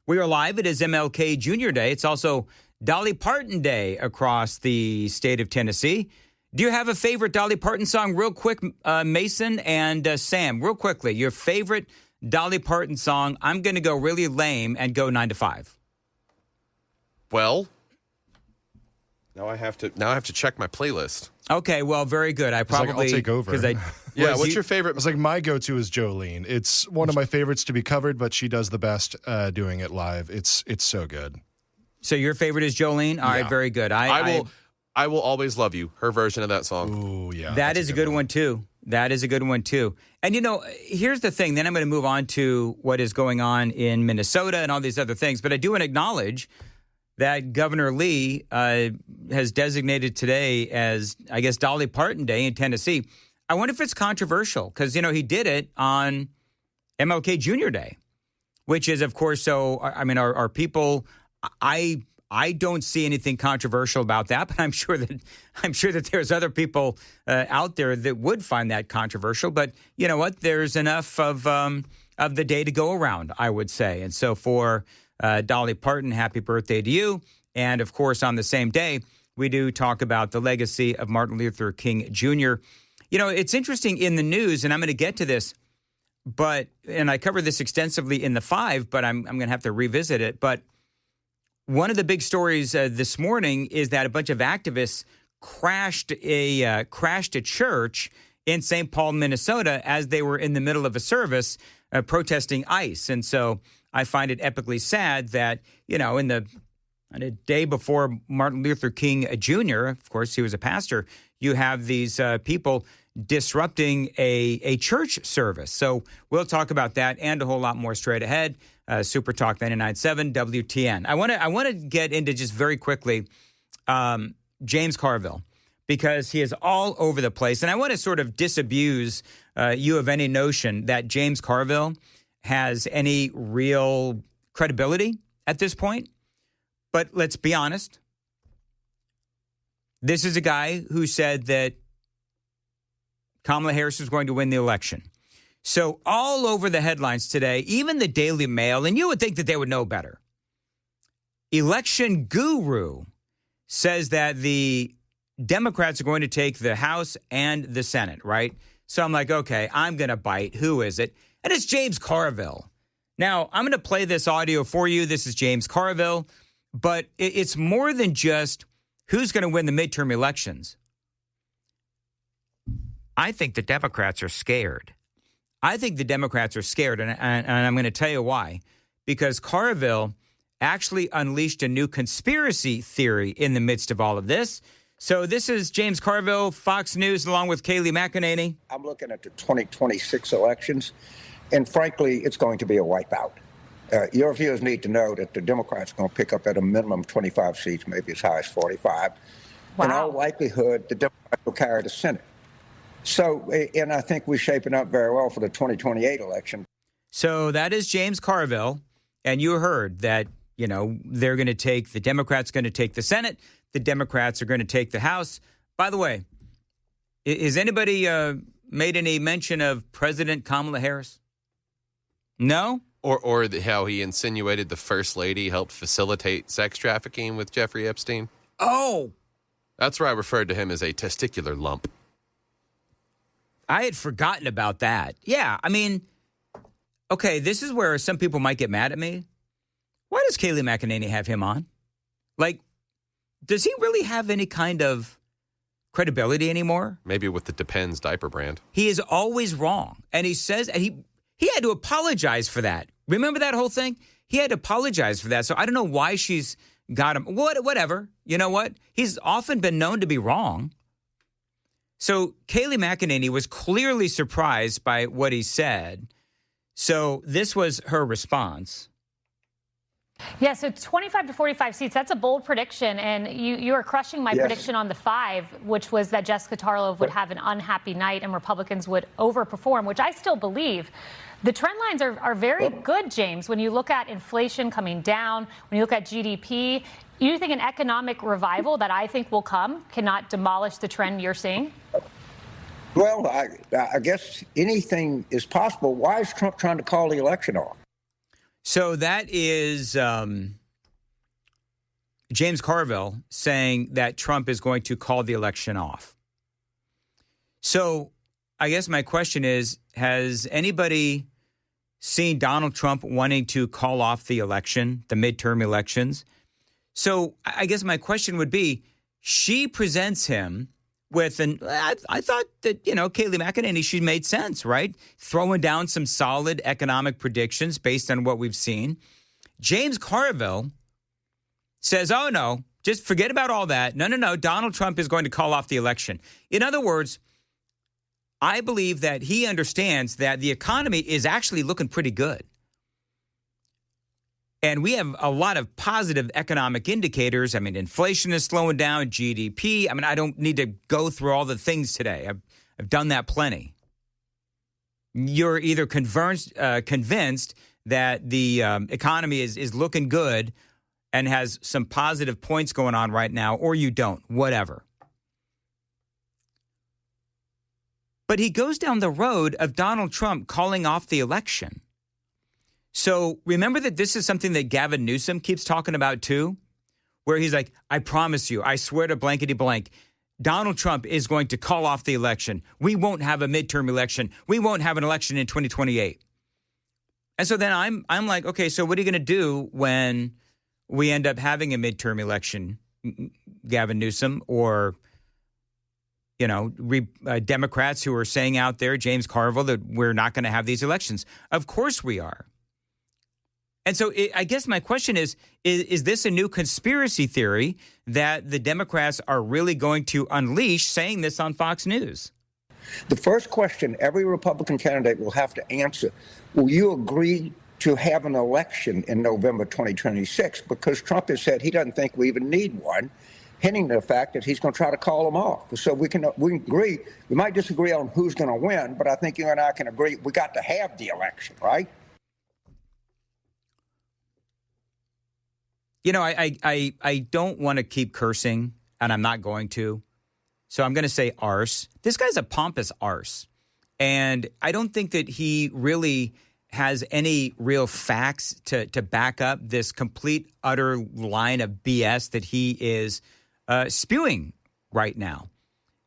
We are live. It is MLK Jr. Day. It's also Dolly Parton Day across the state of Tennessee. Do you have a favorite Dolly Parton song? Real quick, Mason and Sam, real quickly, your favorite Dolly Parton song. I'm going to go really lame and go 9 to 5. Well, now I have to check my playlist. Okay, well, very good. I'll take over. What's your favorite? It's like my go-to is Jolene. It's one of my favorites to be covered, but she does the best doing it live. It's so good. So your favorite is Jolene? All right, very good. I will always love you. Her version of that song. Oh yeah, that is a good one too. That is a good one too. And here's the thing. Then I'm going to move on to what is going on in Minnesota and all these other things. But I do want to acknowledge that Governor Lee has designated today as, I guess, Dolly Parton Day in Tennessee. I wonder if it's controversial because, he did it on MLK Jr. Day, which is, of course, so, I mean, our people, I don't see anything controversial about that, but I'm sure that there's other people out there that would find that controversial. But you know what? There's enough of the day to go around, I would say. And so for Dolly Parton, happy birthday to you. And of course, on the same day, we do talk about the legacy of Martin Luther King Jr. It's interesting in the news, and I'm going to get to this, and I covered this extensively in the 5, but I'm going to have to revisit it. But one of the big stories this morning is that a bunch of activists crashed a church in St. Paul, Minnesota, as they were in the middle of a service protesting ICE. And so I find it epically sad that, on a day before Martin Luther King Jr., of course, he was a pastor, you have these people disrupting a church service. So we'll talk about that and a whole lot more straight ahead. Super Talk 99.7 WTN. I want to get into just very quickly James Carville, because he is all over the place. And I want to sort of disabuse you of any notion that James Carville has any real credibility at this point. But let's be honest. This is a guy who said that Kamala Harris was going to win the election. So all over the headlines today, even the Daily Mail, and you would think that they would know better. Election guru says that the Democrats are going to take the House and the Senate, right? So I'm like, okay, I'm going to bite. Who is it? And it's James Carville. Now, I'm going to play this audio for you. This is James Carville. But it's more than just who's going to win the midterm elections. I think the Democrats are scared. I think the Democrats are scared, and I'm going to tell you why. Because Carville actually unleashed a new conspiracy theory in the midst of all of this. So this is James Carville, Fox News, along with Kayleigh McEnany. I'm looking at the 2026 elections, and frankly, it's going to be a wipeout. Your viewers need to know that the Democrats are going to pick up at a minimum 25 seats, maybe as high as 45. Wow. In all likelihood, the Democrats will carry the Senate. So, and I think we're shaping up very well for the 2028 election. So that is James Carville. And you heard that, they're going to take, the Democrats going to take the Senate. The Democrats are going to take the House. By the way, is anybody made any mention of President Kamala Harris? No? Or how he insinuated the First Lady helped facilitate sex trafficking with Jeffrey Epstein? Oh! That's where I referred to him as a testicular lump. I had forgotten about that. Yeah, I mean, okay, this is where some people might get mad at me. Why does Kayleigh McEnany have him on? Like, does he really have any kind of credibility anymore? Maybe with the Depends diaper brand. He is always wrong. And he says, and he had to apologize for that. Remember that whole thing? He had to apologize for that. So I don't know why she's got him. Whatever. You know what? He's often been known to be wrong. So Kayleigh McEnany was clearly surprised by what he said. So this was her response. Yeah, so 25 to 45 seats, that's a bold prediction. And you are crushing my prediction on the 5, which was that Jessica Tarlov would have an unhappy night and Republicans would overperform, which I still believe. The trend lines are very good, James. When you look at inflation coming down, when you look at GDP, you think an economic revival that I think will come cannot demolish the trend you're seeing? Well, I guess anything is possible. Why is Trump trying to call the election off? So that is James Carville saying that Trump is going to call the election off. So I guess my question is, has anybody seen Donald Trump wanting to call off the election, the midterm elections? So I guess my question would be, she presents him with I thought that, Kayleigh McEnany, she made sense, right? Throwing down some solid economic predictions based on what we've seen. James Carville says, oh, no, just forget about all that. No, Donald Trump is going to call off the election. In other words, I believe that he understands that the economy is actually looking pretty good. And we have a lot of positive economic indicators. I mean, inflation is slowing down, GDP. I mean, I don't need to go through all the things today. I've done that plenty. You're either convinced that the economy is looking good and has some positive points going on right now, or you don't, whatever. But he goes down the road of Donald Trump calling off the election. So remember that this is something that Gavin Newsom keeps talking about too, where he's like, I promise you, I swear to blankety blank, Donald Trump is going to call off the election. We won't have a midterm election. We won't have an election in 2028. And so then I'm like, okay, so what are you going to do when we end up having a midterm election, Gavin Newsom, or Democrats who are saying out there, James Carville, that we're not going to have these elections? Of course we are. And so I guess my question is this a new conspiracy theory that the Democrats are really going to unleash, saying this on Fox News? The first question every Republican candidate will have to answer, will you agree to have an election in November 2026? Because Trump has said he doesn't think we even need one, hinting to the fact that he's going to try to call them off. So we can agree. We might disagree on who's going to win, but I think you and I can agree we got to have the election, right? I don't want to keep cursing, and I'm not going to. So I'm going to say arse. This guy's a pompous arse. And I don't think that he really has any real facts to back up this complete, utter line of BS that he is spewing right now.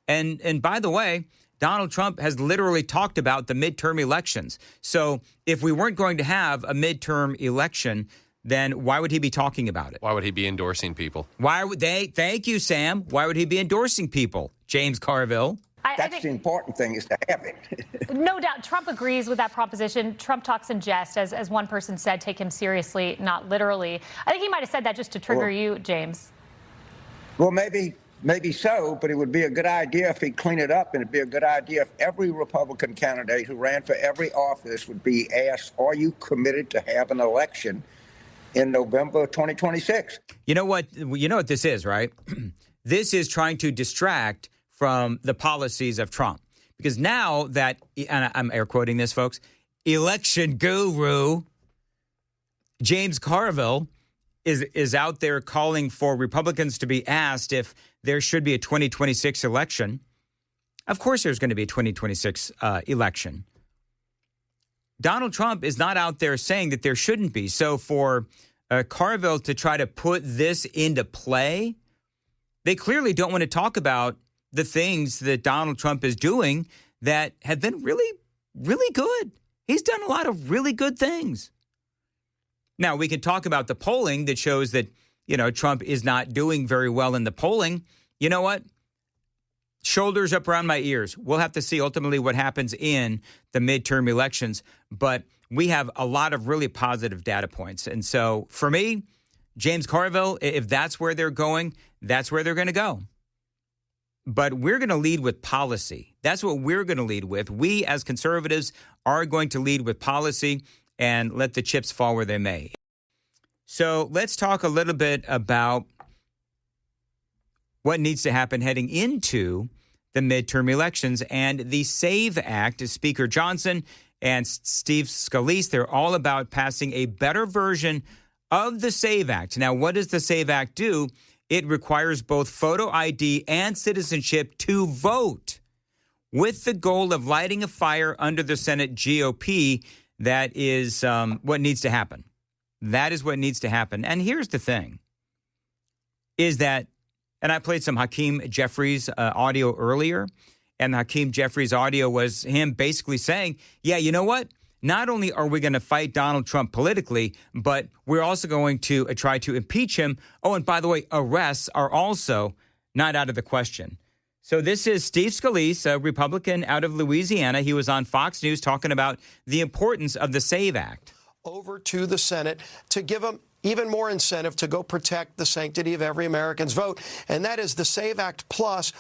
And by the way, Donald Trump has literally talked about the midterm elections. So if we weren't going to have a midterm election, then why would he be talking about it? Why would he be endorsing people? Why would they? Thank you, Sam. Why would he be endorsing people? James Carville. I think the important thing is to have it. No doubt. Trump agrees with that proposition. Trump talks in jest, as one person said, take him seriously, not literally. I think he might have said that just to trigger you, James. Well, maybe so, but it would be a good idea if he'd clean it up, and it'd be a good idea if every Republican candidate who ran for every office would be asked, are you committed to have an election in November 2026? You know what this is, right? This is trying to distract from the policies of Trump. Because now that, and I'm air quoting this, folks, election guru James Carville is out there calling for Republicans to be asked if there should be a 2026 election. Of course there's going to be a 2026 election. Donald Trump is not out there saying that there shouldn't be. So for Carville to try to put this into play, they clearly don't want to talk about the things that Donald Trump is doing that have been really, really good. He's done a lot of really good things. Now, we can talk about the polling that shows that, Trump is not doing very well in the polling. You know what? Shoulders up around my ears. We'll have to see ultimately what happens in the midterm elections. But we have a lot of really positive data points. And so for me, James Carville, if that's where they're going, that's where they're going to go. But we're going to lead with policy. That's what we're going to lead with. We as conservatives are going to lead with policy and let the chips fall where they may. So let's talk a little bit about what needs to happen heading into the midterm elections. And the SAVE Act, Speaker Johnson and Steve Scalise, they're all about passing a better version of the SAVE Act. Now, what does the SAVE Act do? It requires both photo ID and citizenship to vote, with the goal of lighting a fire under the Senate GOP. That is what needs to happen. That is what needs to happen. And here's the thing, is that, and I played some Hakeem Jeffries audio earlier, and Hakeem Jeffries audio was him basically saying, yeah, you know what? Not only are we going to fight Donald Trump politically, but we're also going to try to impeach him. Oh, and by the way, arrests are also not out of the question. So this is Steve Scalise, a Republican out of Louisiana. He was on Fox News talking about the importance of the SAVE Act. Over to the Senate to give them even more incentive to go protect the sanctity of every American's vote. And that is the SAVE Act plus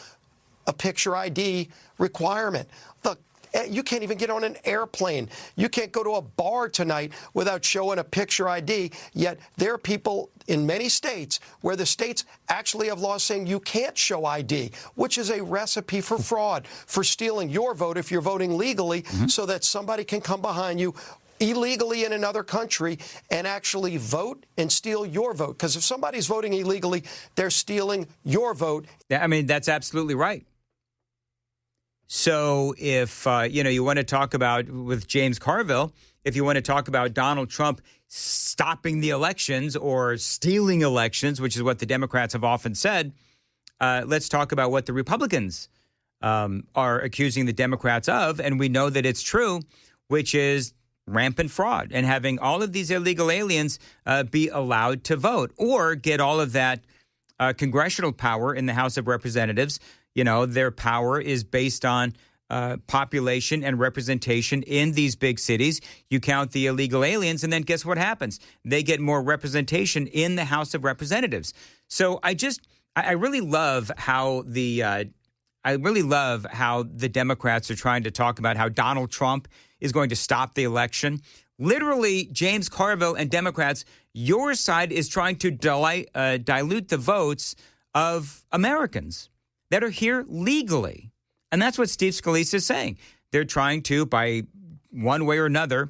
a picture ID requirement. Look, you can't even get on an airplane. You can't go to a bar tonight without showing a picture ID. Yet there are people in many states where the states actually have laws saying you can't show ID, which is a recipe for fraud, for stealing your vote if you're voting legally, so that somebody can come behind you illegally in another country and actually vote and steal your vote. Because if somebody's voting illegally, they're stealing your vote. I mean, that's absolutely right. So if, you want to talk about, with James Carville, if you want to talk about Donald Trump stopping the elections or stealing elections, which is what the Democrats have often said, let's talk about what the Republicans are accusing the Democrats of. And we know that it's true, which is rampant fraud and having all of these illegal aliens be allowed to vote or get all of that congressional power in the House of Representatives. You know, their power is based on population and representation in these big cities. You count the illegal aliens, and then guess what happens? They get more representation in the House of Representatives. So I really love how the Democrats are trying to talk about how Donald Trump is going to stop the election. Literally, James Carville and Democrats, your side is trying to dilute the votes of Americans that are here legally. And that's what Steve Scalise is saying. They're trying to, by one way or another,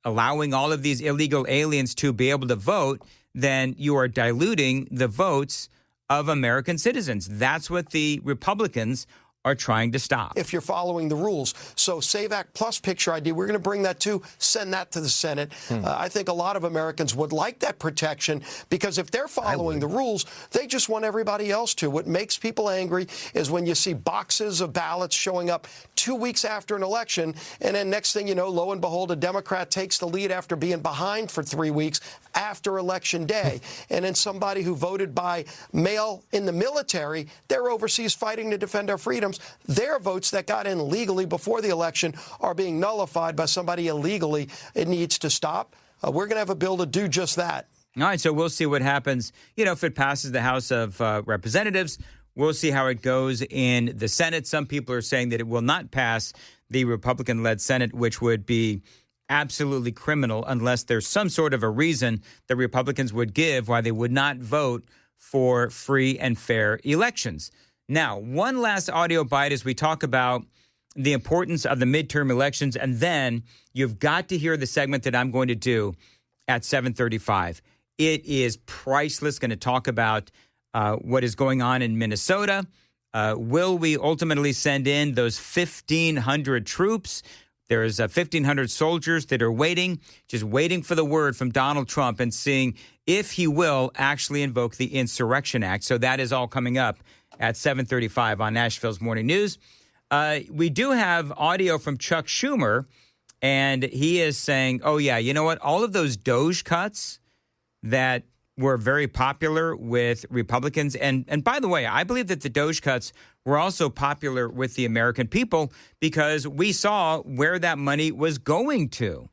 allowing all of these illegal aliens to be able to vote, then you are diluting the votes of American citizens. That's what the Republicans are trying to stop. If you're following the rules. So SAVE Act plus picture ID, we're going to bring that too, send that to the Senate. I think a lot of Americans would like that protection because if they're following the rules, they just want everybody else to. What makes people angry is when you see boxes of ballots showing up 2 weeks after an election, and then next thing you know, lo and behold, a Democrat takes the lead after being behind for 3 weeks after Election Day. And then somebody who voted by mail in the military, they're overseas fighting to defend our freedoms. Their votes that got in legally before the election are being nullified by somebody illegally. It needs to stop. We're going to have a bill to do just that. All right, so we'll see what happens. You know, if it passes the House of Representatives, we'll see how it goes in the Senate. Some people are saying that it will not pass the Republican-led Senate, which would be absolutely criminal unless there's some sort of a reason the Republicans would give why they would not vote for free and fair elections. Now, one last audio bite as we talk about the importance of the midterm elections, and then you've got to hear the segment that I'm going to do at 7:35. It is priceless, going to talk about what is going on in Minnesota. Will we ultimately send in those 1,500 troops? There's 1,500 soldiers that are waiting, just waiting for the word from Donald Trump and seeing if he will actually invoke the Insurrection Act. So that is all coming up at 7:35 on Nashville's Morning News. We do have audio from Chuck Schumer, and he is saying, oh, yeah, you know what? All of those DOJ cuts that were very popular with Republicans. And by the way, I believe that the DOJ cuts were also popular with the American people because we saw where that money was going to.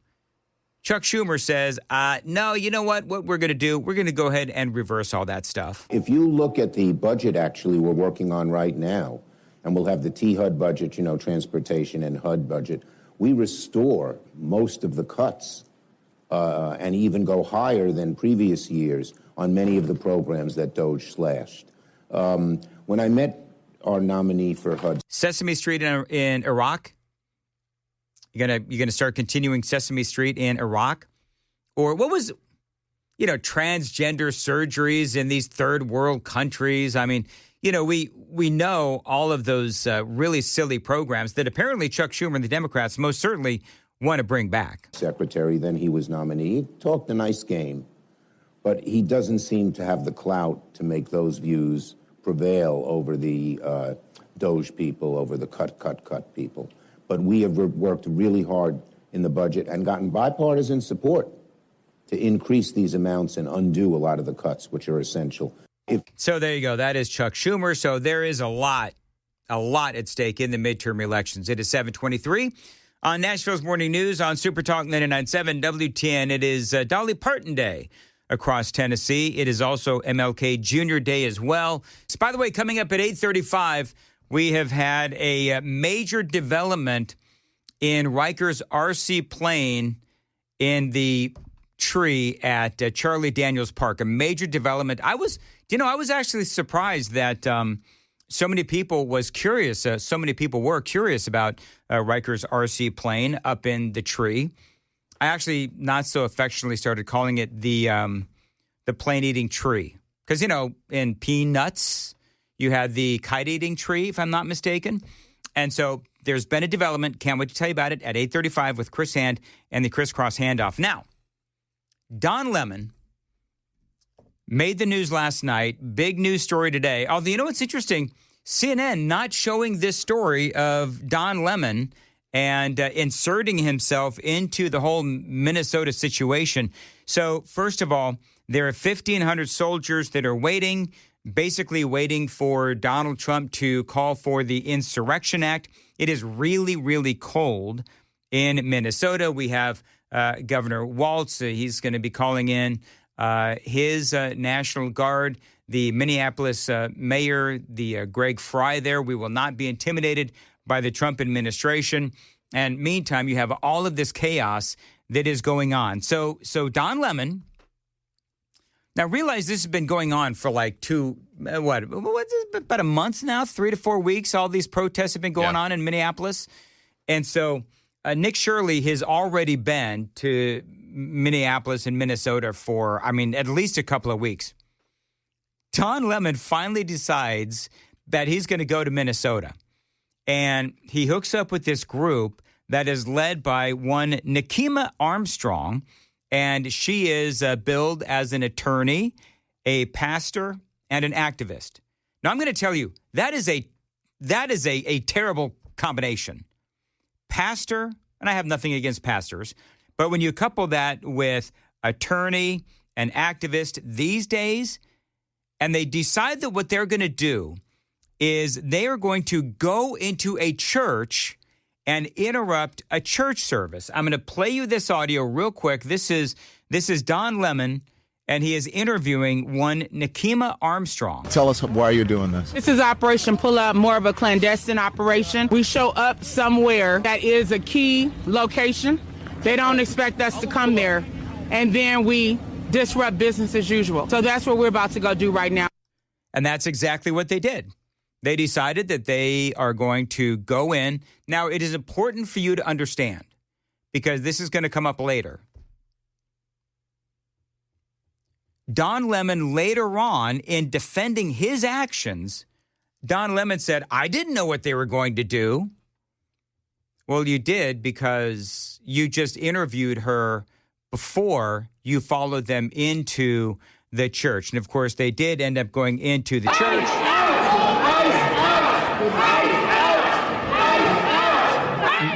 Chuck Schumer says, no, you know what we're going to do? We're going to go ahead and reverse all that stuff. If you look at the budget actually we're working on right now, and we'll have the T-HUD budget, transportation and HUD budget, we restore most of the cuts and even go higher than previous years on many of the programs that DOJ slashed. When I met our nominee for HUD. Sesame Street in Iraq? You're gonna start continuing Sesame Street in Iraq? Or what was, transgender surgeries in these third world countries? I mean, we know all of those really silly programs that apparently Chuck Schumer and the Democrats most certainly want to bring back. Secretary, then he was nominated. He talked a nice game, but he doesn't seem to have the clout to make those views prevail over the Doge people, over the cut people. But we have worked really hard in the budget and gotten bipartisan support to increase these amounts and undo a lot of the cuts, which are essential. So there you go. That is Chuck Schumer. So there is a lot at stake in the midterm elections. It is 7:23 on Nashville's Morning News on Super Talk 99.7 WTN. It is Dolly Parton Day across Tennessee. It is also MLK Jr. Day as well. So, by the way, coming up at 8:35, we have had a major development in Rikers RC plane in the tree at Charlie Daniels Park. A major development. I was actually surprised that so many people were curious about Rikers RC plane up in the tree. I actually not so affectionately started calling it the plane-eating tree. Because, in Peanuts, you had the kite-eating tree, if I'm not mistaken. And so there's been a development. Can't wait to tell you about it at 8:35 with Chris Hand and the Crisscross Handoff. Now, Don Lemon made the news last night. Big news story today. Although, you know what's interesting? CNN not showing this story of Don Lemon and inserting himself into the whole Minnesota situation. So, first of all, there are 1,500 soldiers that are basically waiting for Donald Trump to call for the Insurrection Act. It is really, really cold in Minnesota. We have Governor Walz. He's going to be calling in his National Guard. The Minneapolis mayor, the Greg Fry there. We will not be intimidated by the Trump administration. And meantime, you have all of this chaos that is going on. So Don Lemon. Now, realize this has been going on for like about a month now, 3 to 4 weeks. All these protests have been going on in Minneapolis. And so Nick Shirley has already been to Minneapolis and Minnesota for, at least a couple of weeks. Don Lemon finally decides that he's going to go to Minnesota. And he hooks up with this group that is led by one Nikema Armstrong. And she is billed as an attorney, a pastor, and an activist. Now, I'm going to tell you, that is a terrible combination. Pastor, and I have nothing against pastors, but when you couple that with attorney and activist these days, and they decide that what they're going to do is they are going to go into a church and interrupt a church service. I'm going to play you this audio real quick. This is Don Lemon, and he is interviewing one Nikema Armstrong. Tell us why you're doing this. This is Operation Pull Up, more of a clandestine operation. We show up somewhere that is a key location. They don't expect us to come there, and then we disrupt business as usual. So that's what we're about to go do right now. And that's exactly what they did. They decided that they are going to go in. Now, it is important for you to understand, because this is going to come up later. Don Lemon, later on, in defending his actions, Don Lemon said, I didn't know what they were going to do. Well, you did, because you just interviewed her before you followed them into the church. And, of course, they did end up going into the church.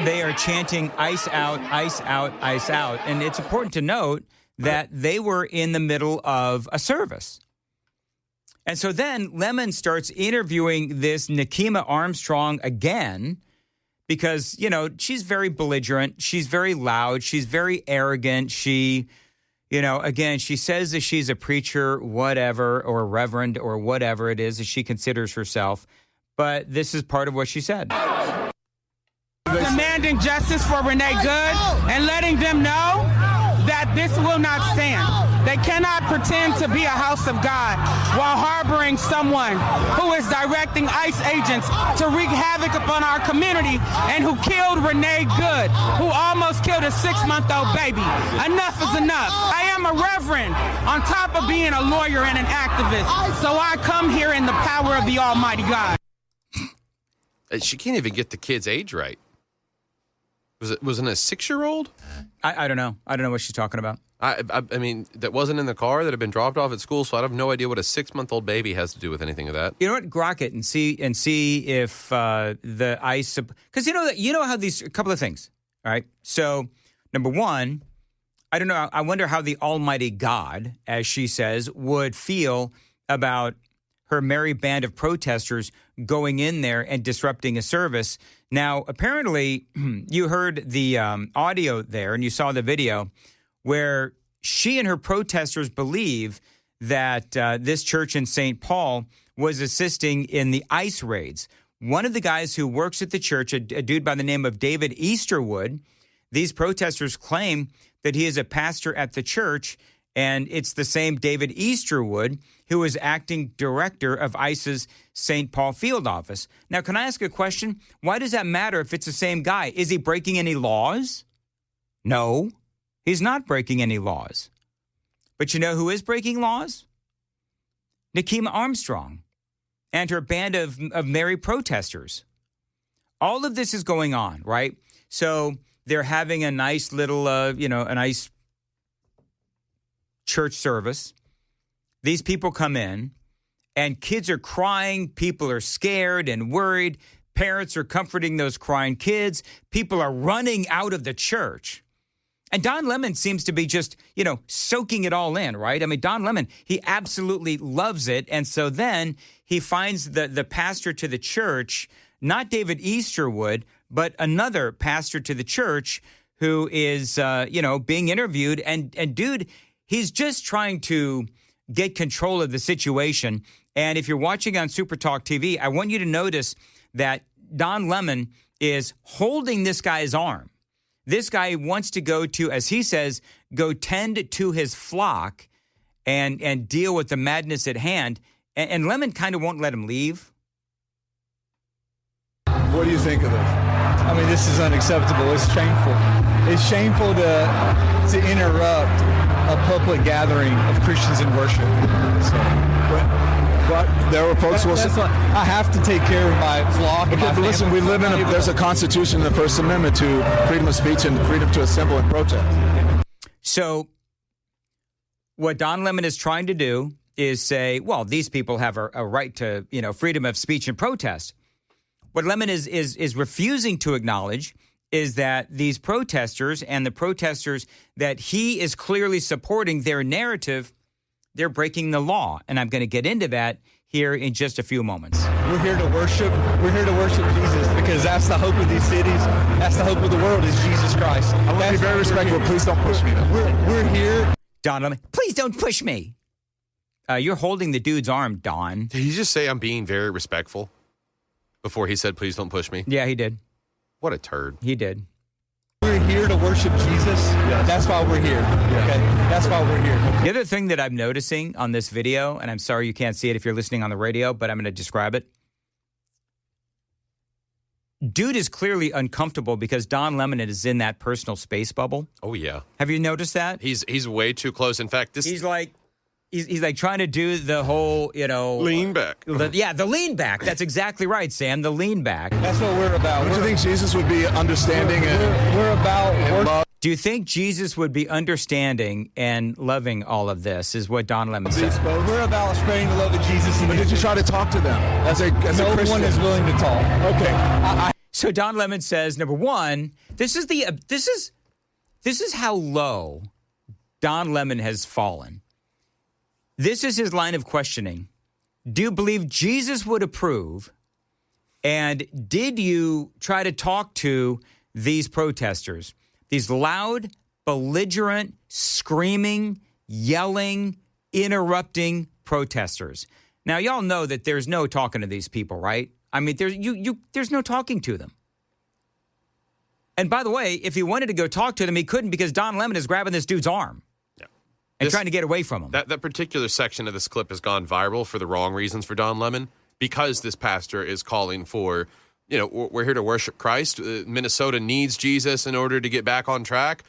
They are chanting, ice out, ice out, ice out. And it's important to note that they were in the middle of a service. And so then Lemon starts interviewing this Nikema Armstrong again because, she's very belligerent. She's very loud. She's very arrogant. She, again, she says that she's a preacher, whatever, or a reverend, or whatever it is that she considers herself. But this is part of what she said. Demanding justice for Renee Good and letting them know that this will not stand. They cannot pretend to be a house of God while harboring someone who is directing ICE agents to wreak havoc upon our community and who killed Renee Good, who almost killed a 6-month-old baby. Enough is enough. I am a reverend on top of being a lawyer and an activist. So I come here in the power of the Almighty God. She can't even get the kid's age right. Was it a 6-year-old? I don't know. I don't know what she's talking about. I mean, that wasn't in the car, that had been dropped off at school, so I have no idea what a 6-month-old baby has to do with anything of that. You know what? Grok it and see if the ICE, because you know how these, a couple of things. All right. So number one, I don't know. I wonder how the Almighty God, as she says, would feel about her merry band of protesters going in there and disrupting a service. Now, apparently, you heard the audio there and you saw the video where she and her protesters believe that this church in St. Paul was assisting in the ICE raids. One of the guys who works at the church, a dude by the name of David Easterwood, these protesters claim that he is a pastor at the church, and it's the same David Easterwood who is acting director of ICE's St. Paul field office. Now, can I ask a question? Why does that matter if it's the same guy? Is he breaking any laws? No, he's not breaking any laws. But you know who is breaking laws? Nikema Armstrong and her band of merry protesters. All of this is going on, right? So they're having a nice little, a nice church service. These people come in, and kids are crying. People are scared and worried. Parents are comforting those crying kids. People are running out of the church. And Don Lemon seems to be just, soaking it all in, right? I mean, Don Lemon, he absolutely loves it. And so then he finds the pastor to the church, not David Easterwood, but another pastor to the church who is, being interviewed. And dude, he's just trying to get control of the situation. And if you're watching on Super Talk TV, I want you to notice that Don Lemon is holding this guy's arm. This guy wants to go to, as he says, go tend to his flock and deal with the madness at hand. And Lemon kind of won't let him leave. What do you think of this? I mean, this is unacceptable. It's shameful. It's shameful to interrupt a public gathering of Christians in worship. But there were folks who I have to take care of my flock. Okay, but listen, we live there's a constitution in the First Amendment to freedom of speech and freedom to assemble and protest. So what Don Lemon is trying to do is say, well, these people have a right to, freedom of speech and protest. What Lemon is refusing to acknowledge is that these protesters and the protesters that he is clearly supporting their narrative, they're breaking the law. And I'm going to get into that here in just a few moments. We're here to worship. We're here to worship Jesus because that's the hope of these cities. That's the hope of the world is Jesus Christ. I want to be very respectful. Please don't push me. We're here. Don Lemon, please don't push me. You're holding the dude's arm, Don. Did he just say I'm being very respectful before he said, please don't push me? Yeah, he did. What a turd. He did. We're here to worship Jesus. Yes. That's why we're here. Yes. Okay, that's why we're here. The other thing that I'm noticing on this video, and I'm sorry you can't see it if you're listening on the radio, but I'm going to describe it. Dude is clearly uncomfortable because Don Lemon is in that personal space bubble. Oh, yeah. Have you noticed that? He's way too close. In fact, he's like trying to do the whole, lean back. The lean back. That's exactly right, Sam. The lean back. That's what we're about. Don't you think Jesus would be understanding we're about love? Do you think Jesus would be understanding and loving all of this? Is what Don Lemon said. We're about spreading the love of Jesus. But did you try to talk to them as a Christian? No one is willing to talk. Okay. So Don Lemon says, number one, this is how low Don Lemon has fallen. This is his line of questioning. Do you believe Jesus would approve? And did you try to talk to these protesters? These loud, belligerent, screaming, yelling, interrupting protesters. Now, y'all know that there's no talking to these people, right? I mean, there's no talking to them. And by the way, if he wanted to go talk to them, he couldn't because Don Lemon is grabbing this dude's arm. And trying to get away from him. That particular section of this clip has gone viral for the wrong reasons for Don Lemon because this pastor is calling for, we're here to worship Christ. Minnesota needs Jesus in order to get back on track.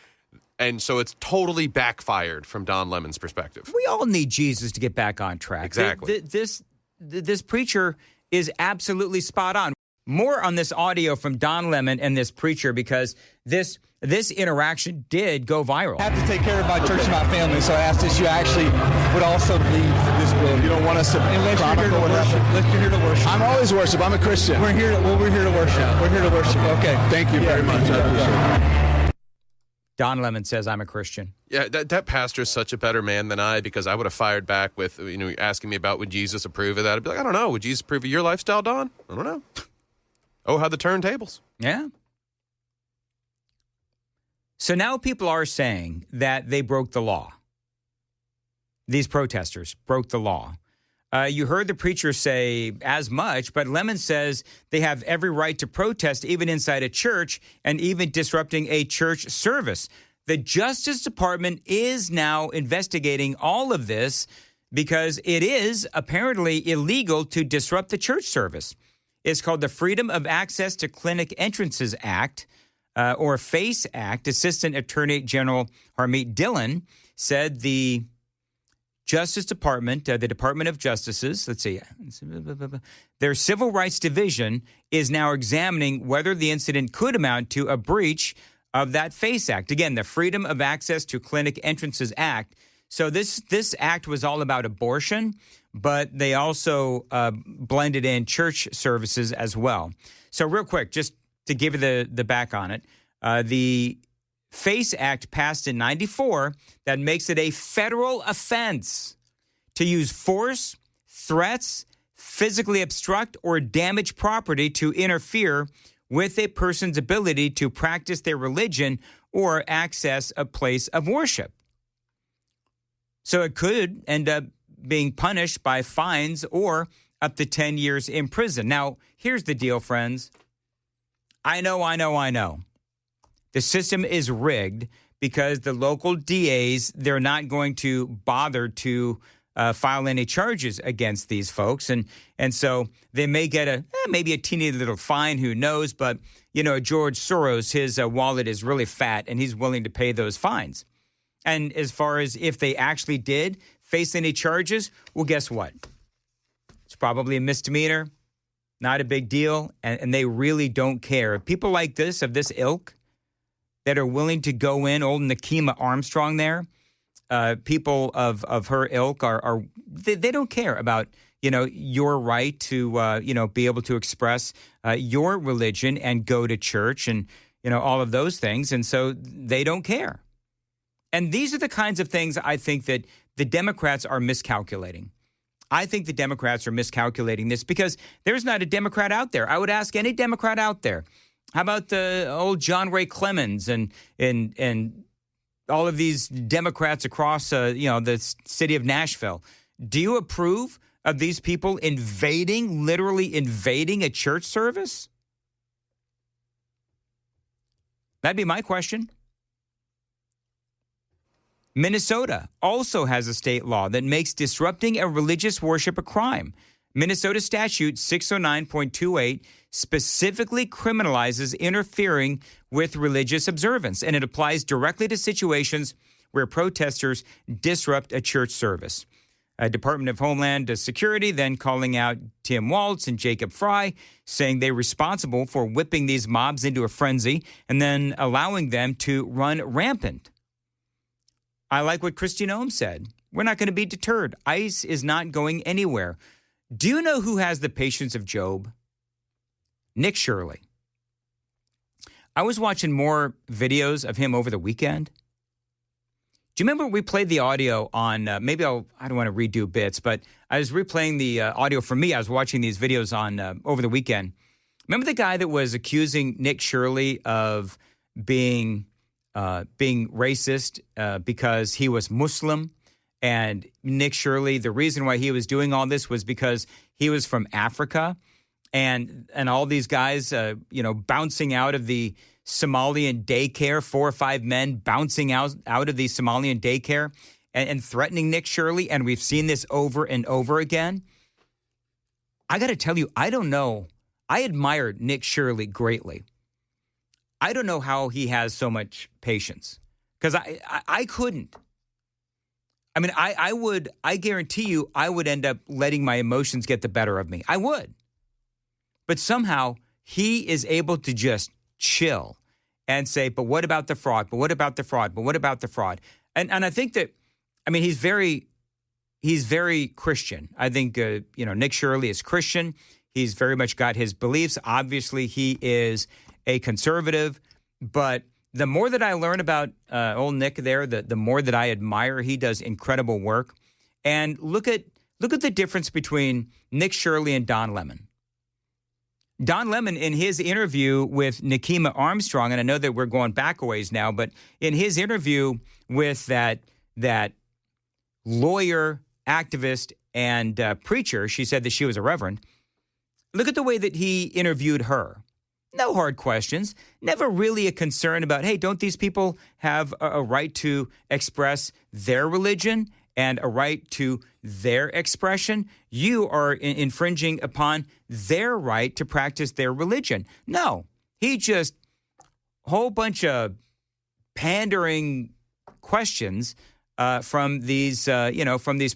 And so it's totally backfired from Don Lemon's perspective. We all need Jesus to get back on track. Exactly. This preacher is absolutely spot on. more on this audio from Don Lemon and this preacher, because this interaction did go viral. I have to take care of my church and my family, so I asked if you actually would also leave this building. You don't want us to chronicle what happened? Unless you're here to worship. I'm always worship. I'm a Christian. We're here to worship. Yeah. We're here to worship. Okay. Thank you very much. I appreciate it. Don Lemon says, I'm a Christian. Yeah, that pastor is such a better man than I, because I would have fired back with, asking me about would Jesus approve of that. I'd be like, I don't know. Would Jesus approve of your lifestyle, Don? I don't know. Oh, how the turntables. Yeah. So now people are saying that they broke the law. These protesters broke the law. You heard the preacher say as much, but Lemon says they have every right to protest even inside a church and even disrupting a church service. The Justice Department is now investigating all of this because it is apparently illegal to disrupt the church service. It's called the Freedom of Access to Clinic Entrances Act, or FACE Act. Assistant Attorney General Harmeet Dillon said the Justice Department, the Department of Justices, their Civil Rights Division is now examining whether the incident could amount to a breach of that FACE Act. Again, the Freedom of Access to Clinic Entrances Act. So this act was all about abortion, but they also blended in church services as well. So real quick, just to give you the back on it, the FACE Act passed in 94 that makes it a federal offense to use force, threats, physically obstruct, or damage property to interfere with a person's ability to practice their religion or access a place of worship. So it could end up being punished by fines or up to 10 years in prison. Now, here's the deal, friends. I know. The system is rigged because the local DAs, they're not going to bother to file any charges against these folks. And so they may get maybe a teeny little fine, who knows. But, George Soros, his wallet is really fat and he's willing to pay those fines. And as far as if they actually did face any charges, well, guess what? It's probably a misdemeanor, not a big deal. And they really don't care. People like this, of this ilk, that are willing to go in, old Nakima Armstrong there, people of her ilk they don't care about, your right to, be able to express your religion and go to church and, all of those things. And so they don't care. And these are the kinds of things I think that the Democrats are miscalculating. I think the Democrats are miscalculating this because there's not a Democrat out there. I would ask any Democrat out there. How about the old John Ray Clemens and all of these Democrats across, the city of Nashville? Do you approve of these people literally invading a church service? That'd be my question. Minnesota also has a state law that makes disrupting a religious worship a crime. Minnesota statute 609.28 specifically criminalizes interfering with religious observance, and it applies directly to situations where protesters disrupt a church service. Department of Homeland Security then calling out Tim Waltz and Jacob Fry, saying they're responsible for whipping these mobs into a frenzy and then allowing them to run rampant. I like what Kristi Noem said. We're not going to be deterred. ICE is not going anywhere. Do you know who has the patience of Job? Nick Shirley. I was watching more videos of him over the weekend. Do you remember we played the audio on, I don't want to redo bits, but I was replaying the audio for me. I was watching these videos on over the weekend. Remember the guy that was accusing Nick Shirley of being racist because he was Muslim? And Nick Shirley, the reason why he was doing all this was because he was from Africa. And all these guys, bouncing out of the Somalian daycare, 4 or 5 men bouncing out of the Somalian daycare and threatening Nick Shirley. And we've seen this over and over again. I got to tell you, I don't know. I admire Nick Shirley greatly. I don't know how he has so much patience because I couldn't. I mean, I guarantee you I would end up letting my emotions get the better of me. I would. But somehow he is able to just chill and say, but what about the fraud? But what about the fraud? But what about the fraud? And I think that, I mean, he's very Christian. I think, Nick Shirley is Christian. He's very much got his beliefs. Obviously, he is a conservative. But the more that I learn about old Nick there, the more that I admire. He does incredible work. And look at the difference between Nick Shirley and Don Lemon. Don Lemon, in his interview with Nikema Armstrong, and I know that we're going back a ways now, but in his interview with that lawyer, activist, and preacher, she said that she was a reverend. Look at the way that he interviewed her. No hard questions. Never really a concern about, hey, don't these people have a right to express their religion and a right to their expression? You are infringing upon their right to practice their religion. No, he just whole bunch of pandering questions from these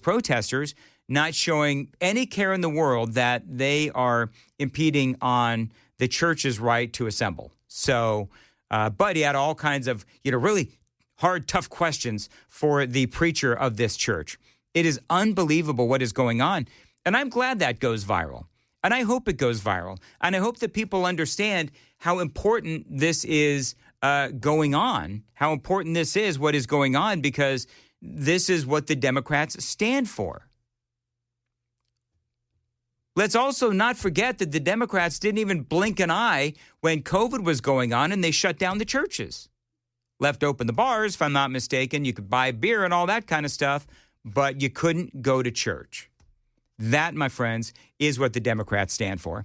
protesters, not showing any care in the world that they are impeding on the church's right to assemble. So, but he had all kinds of, really hard, tough questions for the preacher of this church. It is unbelievable what is going on. And I'm glad that goes viral. And I hope it goes viral. And I hope that people understand how important this is going on, how important this is, what is going on, because this is what the Democrats stand for. Let's also not forget that the Democrats didn't even blink an eye when COVID was going on and they shut down the churches. Left open the bars, if I'm not mistaken. You could buy beer and all that kind of stuff, but you couldn't go to church. That, my friends, is what the Democrats stand for.